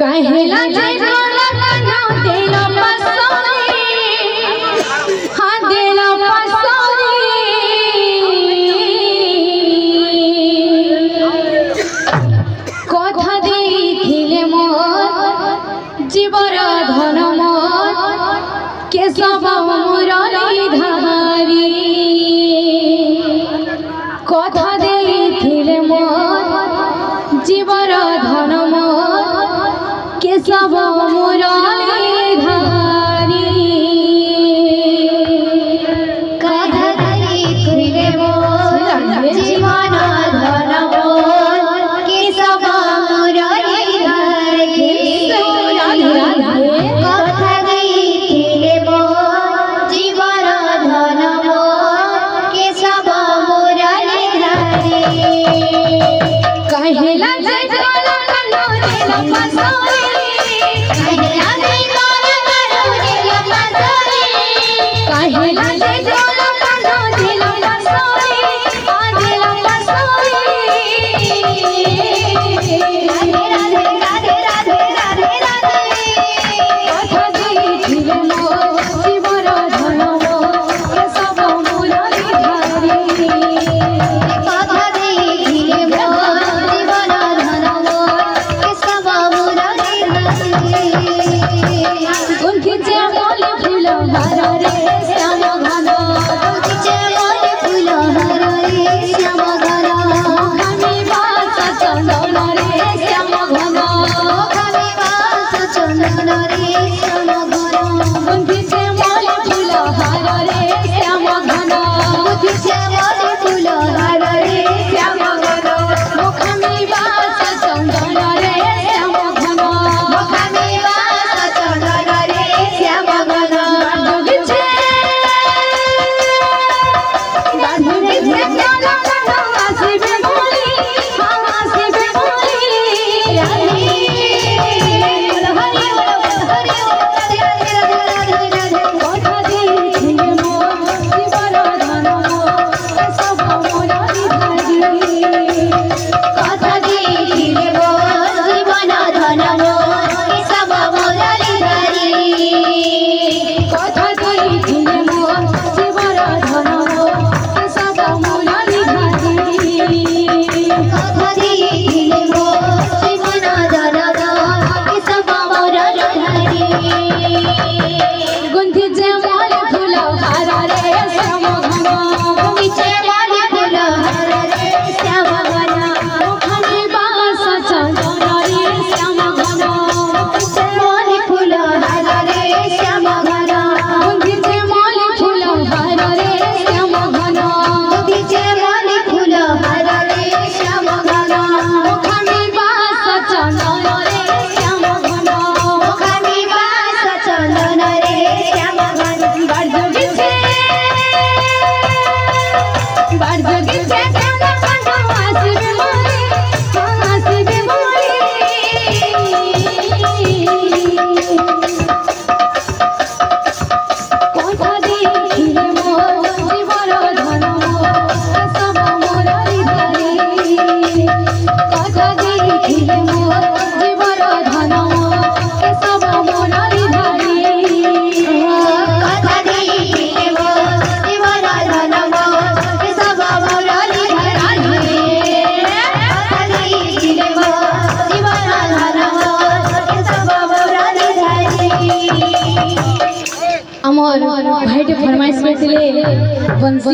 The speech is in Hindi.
कहेला जय गोला कनो देला पसोरी हां देला पसोरी कथा देथिले मोर जीवर धन मोर केशव मुरली धारी कथा देथिले मोर जीवर धन मोर केशव मुरली धारी कथा देथिले मोर जीवन धन मोर केशव मुरली धारी कथा देथिले मोर जीवन धन मोर केशव मुरली धारी कहेला जय गोला कनो देला पसोरी कहेला जय गोला कनो देला पसोरी कहेला जय गोला कनो देला पसोरी हां देला पसोरी राधे राधे राधे राधे राधे कथा देथिले मोर जीवर धन मोर केशव मुरली धारी कथा देथिले मोर जीवन धन मोर केशव मुरली धारी उनके श्यामल फूल हर रे श्याम घन श्यामल फूल हर रे श्याम घन हमी बास चंदन रे श्याम घन हमी बास चंदन रे श्याम घन उनके श्यामल फूल हर रे श्याम घन श्यामल फूल हर रे श्याम घन हमी बास चंदन रे श्याम घन हमी बास चंदन रे श्याम घन कथा देथिले मोर जीवन धन मोर केशव मुरली धारी कथा देथिले मोर जीवर धन मोर केशव मुरली धारी कथा देथिले मोर जीवन धन मोर केशव मुरली धारी गुंथी श्यामल फूल हर रे श्याम घन श्यामल फूल हर रे श्याम घन हमी बास चंदन रे श्याम घन श्यामल फूल हर रे श्याम घन गुंथी श्यामल फूल हर रे श्याम घन श्यामल फूल हर रे श्याम घन हमी बास चंदन रे श्याम घन हमी बास चंदन रे श्याम घन बार जोगी से गाना गाना आसिबे मोरी आसिबे मोरी कथा देथिले मोर जीवर धन मोर केशव मुरली धारी कथा देथिले मोर जीवर धन मोर केशव मुरली धारी कथा देथिले मोर जीवन धन मोर केशव मुरली धारी कथा देथिले मोर जीवन धन मोर केशव मुरली धारी আমার ভাইটি ফরমাইশ করেছিলে বংশী